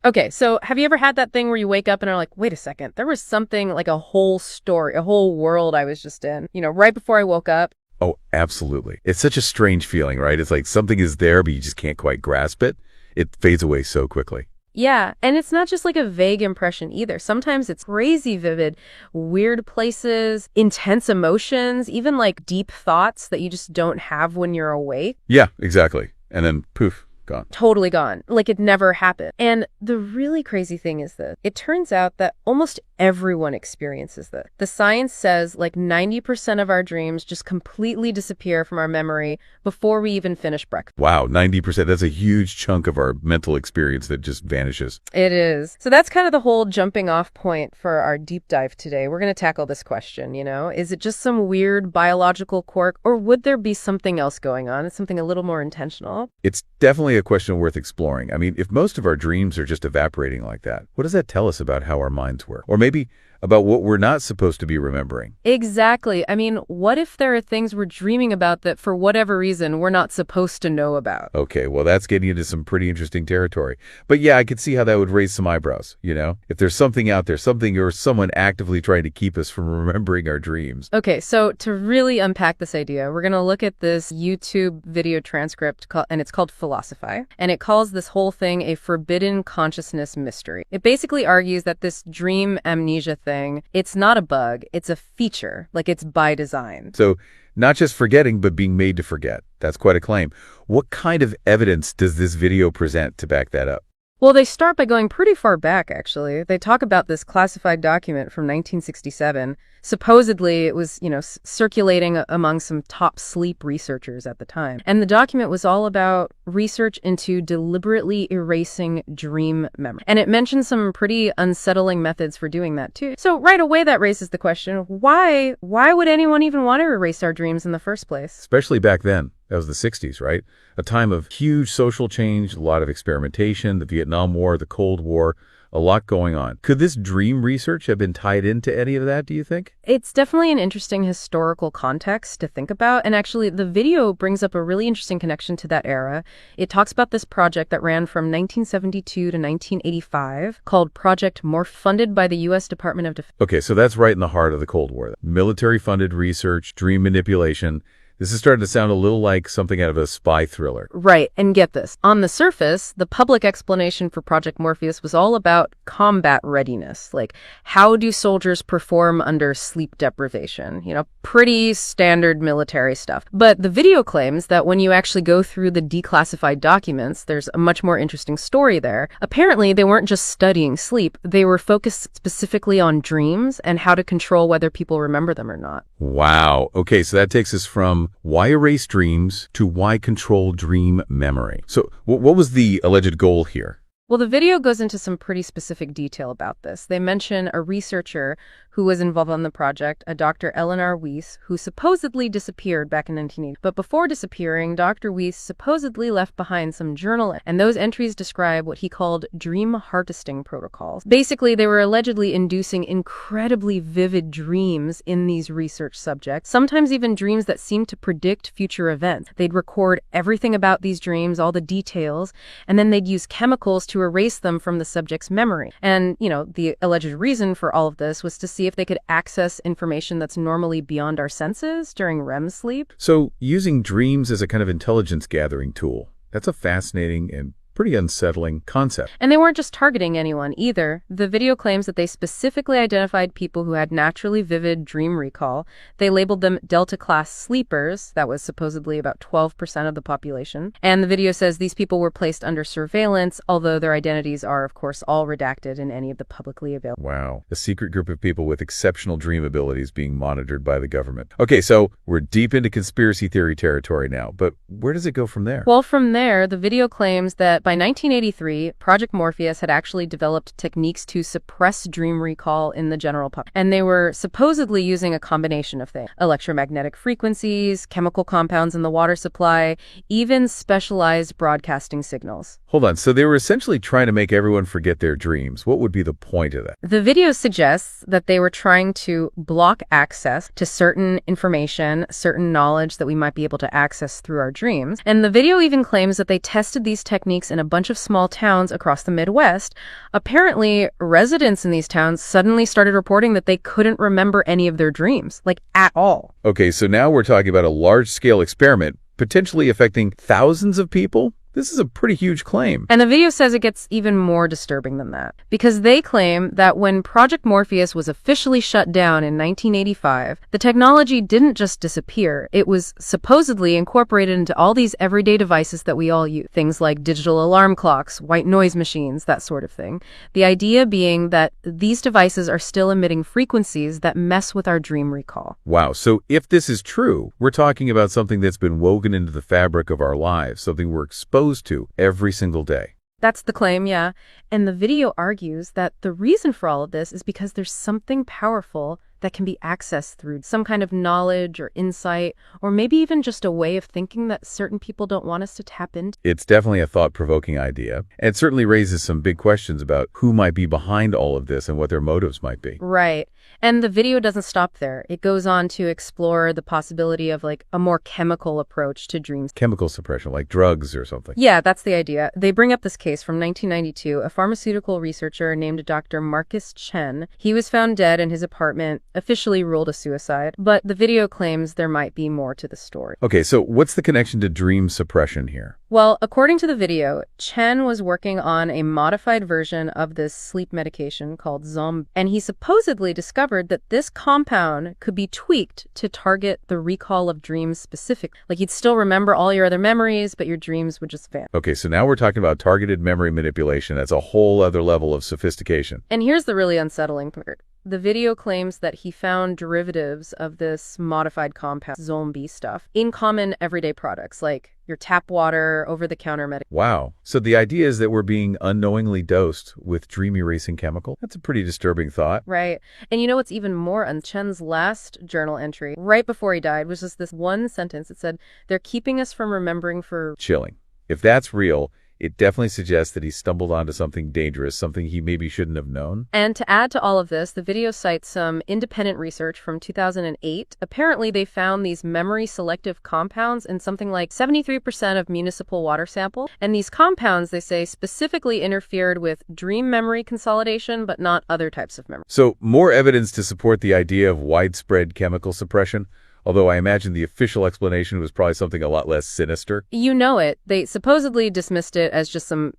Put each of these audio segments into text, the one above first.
Okay, so have you ever had that thing where you wake up and are like, wait a second, there was something like a whole story, a whole world I was just in, right before I woke up? Oh, absolutely. It's such a strange feeling, right? It's like something is there, but you just can't quite grasp it. It fades away so quickly. Yeah, and it's not just like a vague impression either. Sometimes it's crazy vivid, weird places, intense emotions, even like deep thoughts that you just don't have when you're awake. Yeah, exactly. And then poof, gone. Totally gone, like it never happened. And the really crazy thing is that it turns out that almost everyone experiences this. The science says like 90% of our dreams just completely disappear from our memory before we even finish breakfast. Wow, 90%. That's a huge chunk of our mental experience that just vanishes. It is. So that's kind of the whole jumping off point for our deep dive today. We're going to tackle this question, is it just some weird biological quirk, or would there be something else going on? It's something a little more intentional. It's definitely a question worth exploring. I mean, if most of our dreams are just evaporating like that, what does that tell us about how our minds work? Or maybe about what we're not supposed to be remembering? Exactly. I mean, what if there are things we're dreaming about that for whatever reason we're not supposed to know about? Okay, well, that's getting into some pretty interesting territory. But yeah, I could see how that would raise some eyebrows, If there's something out there, something or someone actively trying to keep us from remembering our dreams. Okay, so to really unpack this idea, we're going to look at this YouTube video transcript, and it's called Philosophy, and it calls this whole thing a forbidden consciousness mystery. It basically argues that this dream amnesia thing, it's not a bug, it's a feature, like it's by design. So not just forgetting, but being made to forget. That's quite a claim. What kind of evidence does this video present to back that up? Well, they start by going pretty far back, actually. They talk about this classified document from 1967. Supposedly, it was, circulating among some top sleep researchers at the time. And the document was all about research into deliberately erasing dream memory. And it mentions some pretty unsettling methods for doing that, too. So right away, that raises the question, why would anyone even want to erase our dreams in the first place? Especially back then. That was the 60s, right? A time of huge social change, a lot of experimentation, the Vietnam War, the Cold War, a lot going on. Could this dream research have been tied into any of that, do you think? It's definitely an interesting historical context to think about. And actually, the video brings up a really interesting connection to that era. It talks about this project that ran from 1972 to 1985 called Project Morph, funded by the U.S. Department of Defense. Okay, so that's right in the heart of the Cold War. Military-funded research, dream manipulation. This is starting to sound a little like something out of a spy thriller. Right, and get this. On the surface, the public explanation for Project Morpheus was all about combat readiness. Like, how do soldiers perform under sleep deprivation? Pretty standard military stuff. But the video claims that when you actually go through the declassified documents, there's a much more interesting story there. Apparently, they weren't just studying sleep. They were focused specifically on dreams and how to control whether people remember them or not. Wow. Okay, so that takes us from why erase dreams to why control dream memory. So what was the alleged goal here? Well, the video goes into some pretty specific detail about this. They mention a researcher who was involved on the project, a Dr. Eleanor Weiss, who supposedly disappeared back in 1980. But before disappearing, Dr. Weiss supposedly left behind some journal, and those entries describe what he called dream harvesting protocols. Basically, they were allegedly inducing incredibly vivid dreams in these research subjects, sometimes even dreams that seemed to predict future events. They'd record everything about these dreams, all the details, and then they'd use chemicals to erase them from the subject's memory. And, the alleged reason for all of this was to see if they could access information that's normally beyond our senses during REM sleep. So using dreams as a kind of intelligence gathering tool, that's a fascinating and pretty unsettling concept. And they weren't just targeting anyone either. The video claims that they specifically identified people who had naturally vivid dream recall. They labeled them Delta-class sleepers. That was supposedly about 12% of the population. And the video says these people were placed under surveillance, although their identities are, of course, all redacted in any of the publicly available. Wow. A secret group of people with exceptional dream abilities being monitored by the government. Okay, so we're deep into conspiracy theory territory now, but where does it go from there? Well, from there, the video claims that by 1983, Project Morpheus had actually developed techniques to suppress dream recall in the general public. And they were supposedly using a combination of things: electromagnetic frequencies, chemical compounds in the water supply, even specialized broadcasting signals. Hold on, so they were essentially trying to make everyone forget their dreams. What would be the point of that? The video suggests that they were trying to block access to certain information, certain knowledge that we might be able to access through our dreams. And the video even claims that they tested these techniques in a bunch of small towns across the Midwest. Apparently, residents in these towns suddenly started reporting that they couldn't remember any of their dreams, like at all. Okay, so now we're talking about a large-scale experiment potentially affecting thousands of people? This is a pretty huge claim. And the video says it gets even more disturbing than that, because they claim that when Project Morpheus was officially shut down in 1985, the technology didn't just disappear. It was supposedly incorporated into all these everyday devices that we all use. Things like digital alarm clocks, white noise machines, that sort of thing. The idea being that these devices are still emitting frequencies that mess with our dream recall. Wow, so if this is true, we're talking about something that's been woven into the fabric of our lives, something we're exposed to every single day. That's the claim, yeah. And the video argues that the reason for all of this is because there's something powerful that can be accessed through some kind of knowledge or insight, or maybe even just a way of thinking that certain people don't want us to tap into. It's definitely a thought-provoking idea, and it certainly raises some big questions about who might be behind all of this and what their motives might be. Right. And the video doesn't stop there. It goes on to explore the possibility of like a more chemical approach to dreams. Chemical suppression, like drugs or something. Yeah, that's the idea. They bring up this case from 1992. A pharmaceutical researcher named Dr. Marcus Chen. He was found dead in his apartment, officially ruled a suicide, but the video claims there might be more to the story. Okay, so what's the connection to dream suppression here? Well, according to the video, Chen was working on a modified version of this sleep medication called Zom, and he supposedly discovered that this compound could be tweaked to target the recall of dreams specifically. Like you'd still remember all your other memories, but your dreams would just vanish. Okay, so now we're talking about targeted memory manipulation. That's a whole other level of sophistication. And here's the really unsettling part. The video claims that he found derivatives of this modified compound, zombie stuff, in common everyday products like your tap water, over-the-counter medication. Wow. So the idea is that we're being unknowingly dosed with dream-erasing chemical? That's a pretty disturbing thought. Right. And you know what's even more? On Chen's last journal entry, right before he died, was just this one sentence. It said, "They're keeping us from remembering for..." Chilling. If that's real, it definitely suggests that he stumbled onto something dangerous, something he maybe shouldn't have known. And to add to all of this, the video cites some independent research from 2008. Apparently, they found these memory-selective compounds in something like 73% of municipal water samples. And these compounds, they say, specifically interfered with dream memory consolidation, but not other types of memory. So, more evidence to support the idea of widespread chemical suppression. Although I imagine the official explanation was probably something a lot less sinister. You know it. They supposedly dismissed it as just some,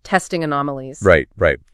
testing anomalies. Right.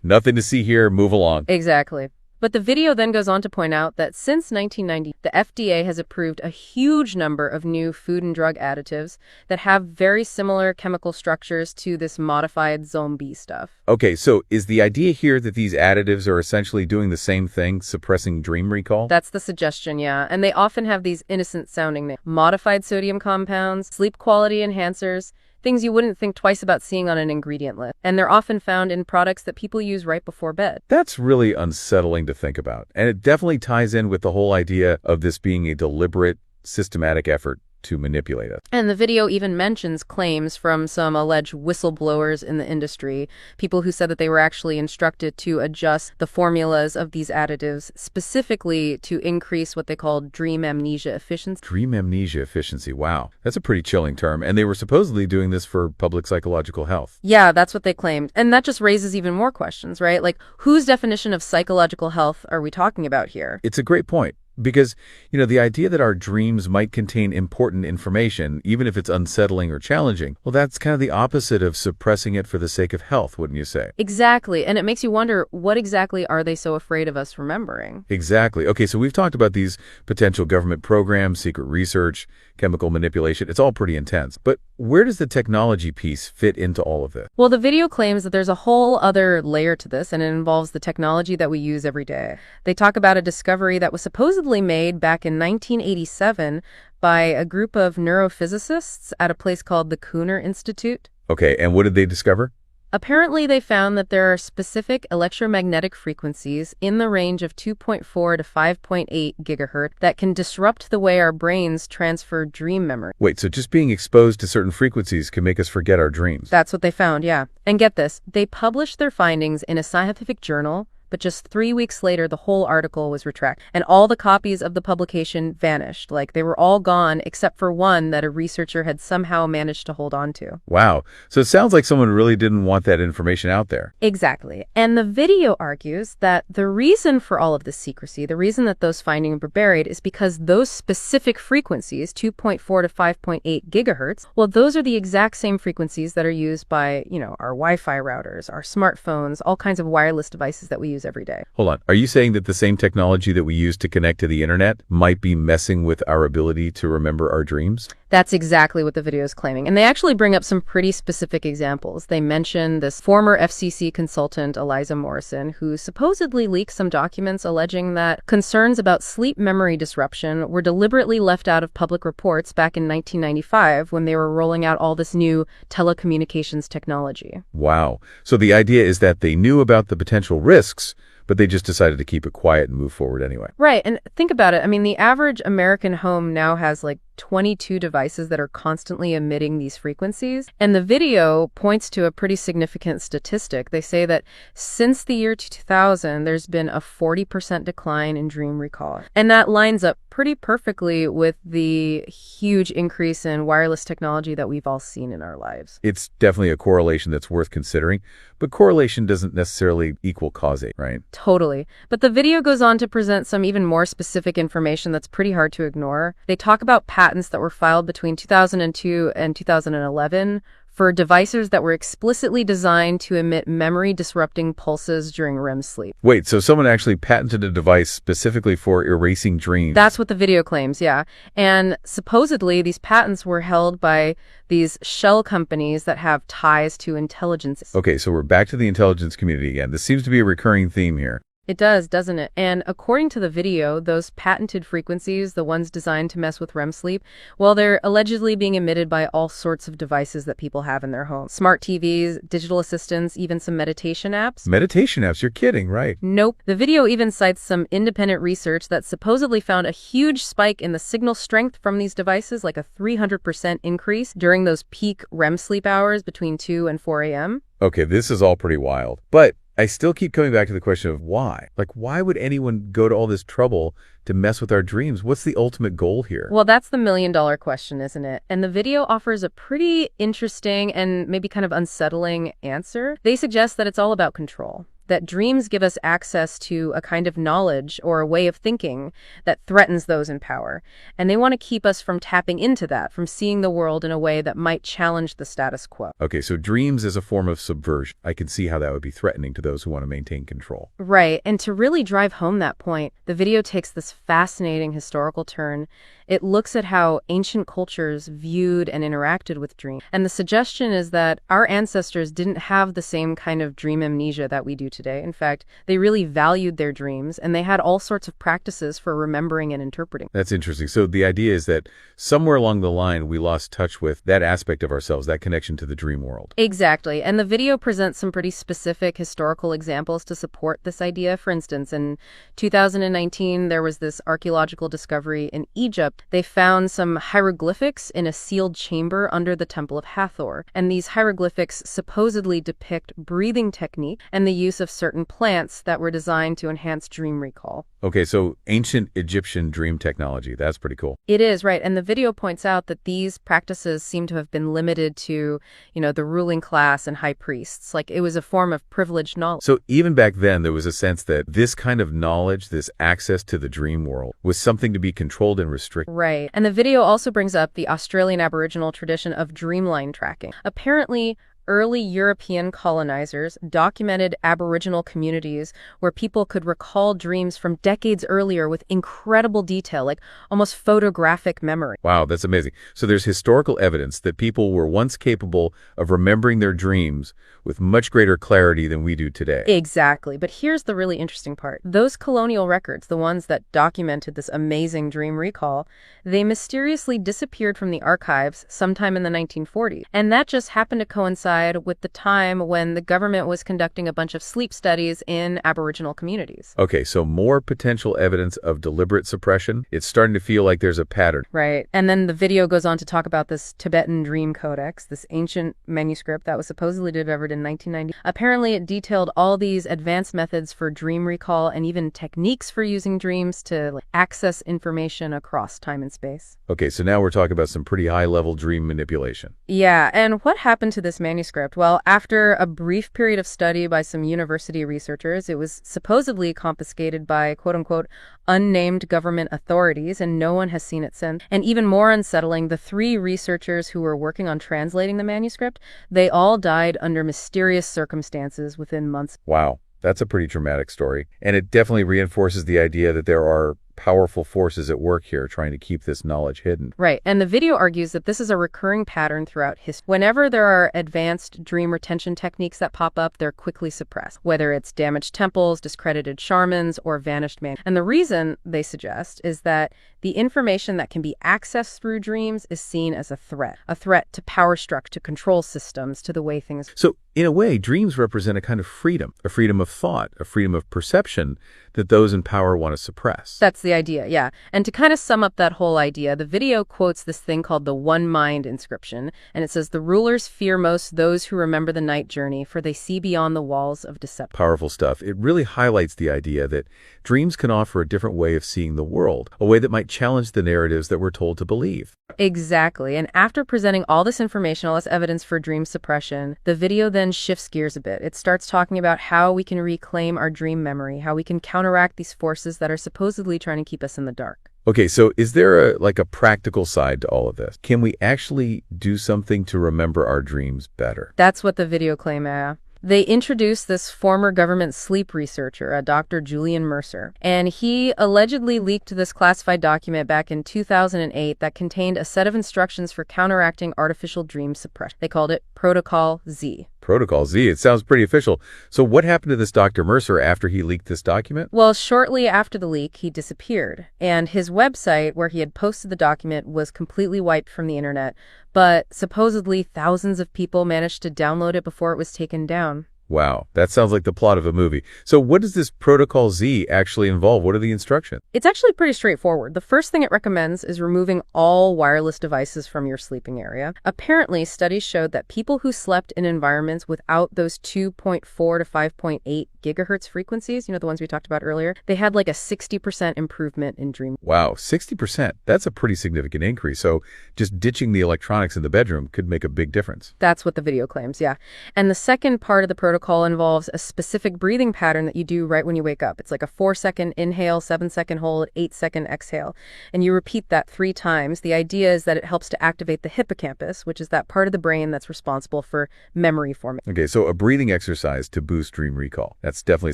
Nothing to see here. Move along. Exactly. But the video then goes on to point out that since 1990, the FDA has approved a huge number of new food and drug additives that have very similar chemical structures to this modified zombie stuff. Okay, so is the idea here that these additives are essentially doing the same thing, suppressing dream recall? That's the suggestion, yeah. And they often have these innocent-sounding names. Modified sodium compounds, sleep quality enhancers, things you wouldn't think twice about seeing on an ingredient list. And they're often found in products that people use right before bed. That's really unsettling to think about. And it definitely ties in with the whole idea of this being a deliberate, systematic effort to manipulate us. And the video even mentions claims from some alleged whistleblowers in the industry, people who said that they were actually instructed to adjust the formulas of these additives specifically to increase what they called dream amnesia efficiency. Dream amnesia efficiency, wow. That's a pretty chilling term. And they were supposedly doing this for public psychological health. Yeah, that's what they claimed. And that just raises even more questions, right? Like, whose definition of psychological health are we talking about here? It's a great point. Because, the idea that our dreams might contain important information, even if it's unsettling or challenging, well, that's kind of the opposite of suppressing it for the sake of health, wouldn't you say? Exactly. And it makes you wonder, what exactly are they so afraid of us remembering? Exactly. Okay, so we've talked about these potential government programs, secret research, chemical manipulation. It's all pretty intense. But where does the technology piece fit into all of this? Well, the video claims that there's a whole other layer to this, and it involves the technology that we use every day. They talk about a discovery that was supposedly made back in 1987 by a group of neurophysicists at a place called the Kuhner Institute. Okay, and what did they discover? Apparently, they found that there are specific electromagnetic frequencies in the range of 2.4 to 5.8 gigahertz that can disrupt the way our brains transfer dream memory. Wait, so just being exposed to certain frequencies can make us forget our dreams? That's what they found, yeah. And get this, they published their findings in a scientific journal, but just 3 weeks later, the whole article was retracted, and all the copies of the publication vanished. Like, they were all gone except for one that a researcher had somehow managed to hold on to. Wow. So it sounds like someone really didn't want that information out there. Exactly. And the video argues that the reason for all of this secrecy, the reason that those findings were buried, is because those specific frequencies, 2.4 to 5.8 gigahertz, well, those are the exact same frequencies that are used by, our Wi-Fi routers, our smartphones, all kinds of wireless devices that we use every day. Hold on. Are you saying that the same technology that we use to connect to the internet might be messing with our ability to remember our dreams? That's exactly what the video is claiming. And they actually bring up some pretty specific examples. They mention this former FCC consultant, Eliza Morrison, who supposedly leaked some documents alleging that concerns about sleep memory disruption were deliberately left out of public reports back in 1995 when they were rolling out all this new telecommunications technology. Wow. So the idea is that they knew about the potential risks, but they just decided to keep it quiet and move forward anyway. Right. And think about it. I mean, the average American home now has like 22 devices that are constantly emitting these frequencies. And the video points to a pretty significant statistic. They say that since the year 2000, there's been a 40% decline in dream recall. And that lines up pretty perfectly with the huge increase in wireless technology that we've all seen in our lives. It's definitely a correlation that's worth considering, but correlation doesn't necessarily equal causation, right? Totally. But the video goes on to present some even more specific information that's pretty hard to ignore. They talk about patents that were filed between 2002 and 2011 for devices that were explicitly designed to emit memory-disrupting pulses during REM sleep. Wait, so someone actually patented a device specifically for erasing dreams? That's what the video claims, yeah. And supposedly, these patents were held by these shell companies that have ties to intelligence. Okay, so we're back to the intelligence community again. This seems to be a recurring theme here. It does, doesn't it? And according to the video, those patented frequencies, the ones designed to mess with REM sleep, well, they're allegedly being emitted by all sorts of devices that people have in their homes. Smart TVs, digital assistants, even some meditation apps. Meditation apps? You're kidding, right? Nope. The video even cites some independent research that supposedly found a huge spike in the signal strength from these devices, like a 300% increase during those peak REM sleep hours between 2 and 4 a.m. Okay, this is all pretty wild. But I still keep coming back to the question of why. Like, why would anyone go to all this trouble to mess with our dreams? What's the ultimate goal here? Well, that's the million-dollar question, isn't it? And the video offers a pretty interesting and maybe kind of unsettling answer. They suggest that it's all about control, that dreams give us access to a kind of knowledge or a way of thinking that threatens those in power. And they want to keep us from tapping into that, from seeing the world in a way that might challenge the status quo. Okay, so dreams as a form of subversion. I can see how that would be threatening to those who want to maintain control. Right. And to really drive home that point, the video takes this fascinating historical turn. It looks at how ancient cultures viewed and interacted with dreams. And the suggestion is that our ancestors didn't have the same kind of dream amnesia that we do today. In fact, they really valued their dreams, and they had all sorts of practices for remembering and interpreting. That's interesting. So the idea is that somewhere along the line, we lost touch with that aspect of ourselves, that connection to the dream world. Exactly. And the video presents some pretty specific historical examples to support this idea. For instance, in 2019, there was this archaeological discovery in Egypt. They found some hieroglyphics in a sealed chamber under the Temple of Hathor. And these hieroglyphics supposedly depict breathing technique and the use of certain plants that were designed to enhance dream recall. Okay, so ancient Egyptian dream technology. That's pretty cool. It is, right. And the video points out that these practices seem to have been limited to, the ruling class and high priests. Like, it was a form of privileged knowledge. So even back then, there was a sense that this kind of knowledge, this access to the dream world, was something to be controlled and restricted. Right. And the video also brings up the Australian Aboriginal tradition of dreamline tracking. Apparently, early European colonizers documented Aboriginal communities where people could recall dreams from decades earlier with incredible detail, like almost photographic memory. Wow, that's amazing. So there's historical evidence that people were once capable of remembering their dreams with much greater clarity than we do today. Exactly. But here's the really interesting part. Those colonial records, the ones that documented this amazing dream recall, they mysteriously disappeared from the archives sometime in the 1940s. And that just happened to coincide coincide with the time when the government was conducting a bunch of sleep studies in Aboriginal communities. Okay, so more potential evidence of deliberate suppression. It's starting to feel like there's a pattern. Right. And then the video goes on to talk about this Tibetan Dream Codex, this ancient manuscript that was supposedly discovered in 1990. Apparently, it detailed all these advanced methods for dream recall and even techniques for using dreams to access information across time and space. Okay, so now we're talking about some pretty high-level dream manipulation. Yeah, and what happened to this manuscript? Well, after a brief period of study by some university researchers, it was supposedly confiscated by quote-unquote unnamed government authorities, and no one has seen it since. And even more unsettling, the 3 researchers who were working on translating the manuscript, they all died under mysterious circumstances within months. Wow, that's a pretty dramatic story. And it definitely reinforces the idea that there are powerful forces at work here trying to keep this knowledge hidden. Right, and the video argues that this is a recurring pattern throughout history. Whenever there are advanced dream retention techniques that pop up, they're quickly suppressed, whether it's damaged temples, discredited shamans, or vanished man. And the reason, they suggest, is that the information that can be accessed through dreams is seen as a threat to power structure, to control systems, to the way things... So, in a way, dreams represent a kind of freedom, a freedom of thought, a freedom of perception that those in power want to suppress. That's the idea, yeah. And to kind of sum up that whole idea, the video quotes this thing called the One Mind inscription, and it says, "The rulers fear most those who remember the night journey, for they see beyond the walls of deception." Powerful stuff. It really highlights the idea that dreams can offer a different way of seeing the world, a way that might challenge the narratives that we're told to believe. Exactly. And after presenting all this information, all this evidence for dream suppression, the video then shifts gears a bit. It starts talking about how we can reclaim our dream memory, how we can counteract these forces that are supposedly trying to keep us in the dark. Okay, so is there a practical side to all of this? Can we actually do something to remember our dreams better? That's what the video claims, yeah. They introduced this former government sleep researcher, a Dr. Julian Mercer, and he allegedly leaked this classified document back in 2008 that contained a set of instructions for counteracting artificial dream suppression. They called it Protocol Z. Protocol Z. It sounds pretty official. So what happened to this Dr. Mercer after he leaked this document? Well, shortly after the leak, he disappeared, and his website, where he had posted the document, was completely wiped from the internet, but supposedly thousands of people managed to download it before it was taken down. Wow, that sounds like the plot of a movie. So what does this Protocol Z actually involve? What are the instructions? It's actually pretty straightforward. The first thing it recommends is removing all wireless devices from your sleeping area. Apparently, studies showed that people who slept in environments without those 2.4 to 5.8 gigahertz frequencies, the ones we talked about earlier, they had like a 60% improvement in dream. Wow, 60%. That's a pretty significant increase. So just ditching the electronics in the bedroom could make a big difference. That's what the video claims, yeah. And the second part of the protocol involves a specific breathing pattern that you do right when you wake up. It's like a 4-second inhale, 7-second hold, 8-second exhale. And you repeat that 3 times. The idea is that it helps to activate the hippocampus, which is that part of the brain that's responsible for memory formation. Okay, so a breathing exercise to boost dream recall. That's definitely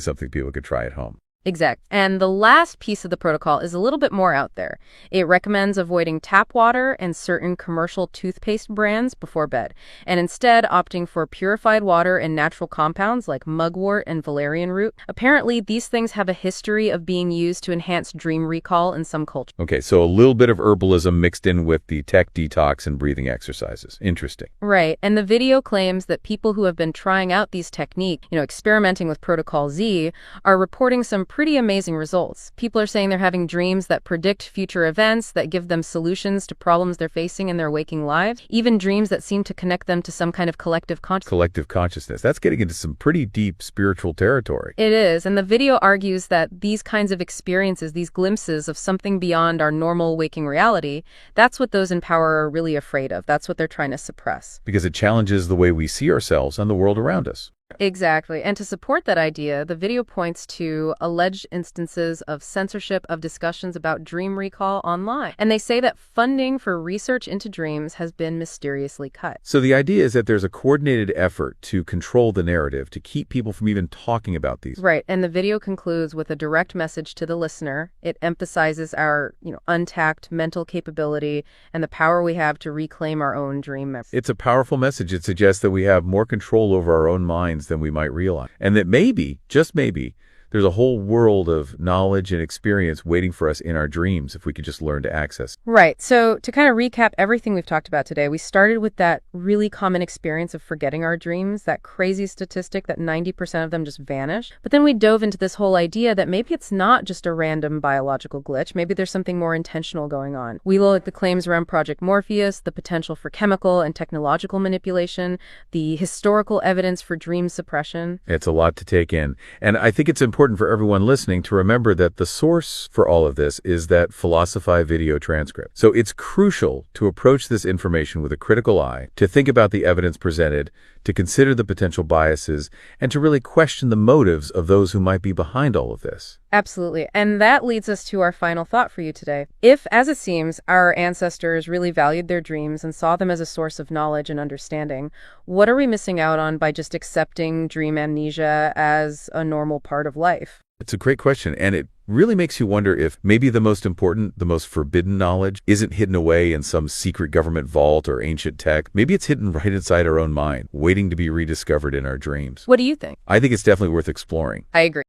something people could try at home. Exact. And the last piece of the protocol is a little bit more out there. It recommends avoiding tap water and certain commercial toothpaste brands before bed, and instead opting for purified water and natural compounds like mugwort and valerian root. Apparently, these things have a history of being used to enhance dream recall in some cultures. Okay, so a little bit of herbalism mixed in with the tech detox and breathing exercises. Interesting. Right. And the video claims that people who have been trying out these techniques, experimenting with Protocol Z, are reporting some pretty amazing results. People are saying they're having dreams that predict future events, that give them solutions to problems they're facing in their waking lives, even dreams that seem to connect them to some kind of collective consciousness. Collective consciousness. That's getting into some pretty deep spiritual territory. It is, and the video argues that these kinds of experiences, these glimpses of something beyond our normal waking reality, that's what those in power are really afraid of. That's what they're trying to suppress. Because it challenges the way we see ourselves and the world around us. Exactly. And to support that idea, the video points to alleged instances of censorship of discussions about dream recall online. And they say that funding for research into dreams has been mysteriously cut. So the idea is that there's a coordinated effort to control the narrative, to keep people from even talking about these. Right. And the video concludes with a direct message to the listener. It emphasizes our, untapped mental capability and the power we have to reclaim our own dream memory. It's a powerful message. It suggests that we have more control over our own minds than we might realize. And that maybe, just maybe, There's a whole world of knowledge and experience waiting for us in our dreams if we could just learn to access. Right. So to kind of recap everything we've talked about today, we started with that really common experience of forgetting our dreams, that crazy statistic that 90% of them just vanish. But then we dove into this whole idea that maybe it's not just a random biological glitch. Maybe there's something more intentional going on. We looked at the claims around Project Morpheus, the potential for chemical and technological manipulation, the historical evidence for dream suppression. It's a lot to take in. And I think it's important for everyone listening to remember that the source for all of this is that Philosophy video transcript. So it's crucial to approach this information with a critical eye, to think about the evidence presented, to consider the potential biases, and to really question the motives of those who might be behind all of this. Absolutely. And that leads us to our final thought for you today. If, as it seems, our ancestors really valued their dreams and saw them as a source of knowledge and understanding, what are we missing out on by just accepting dream amnesia as a normal part of life? It's a great question, and it really makes you wonder if maybe the most important, the most forbidden knowledge isn't hidden away in some secret government vault or ancient tech. Maybe it's hidden right inside our own mind, waiting to be rediscovered in our dreams. What do you think? I think it's definitely worth exploring. I agree.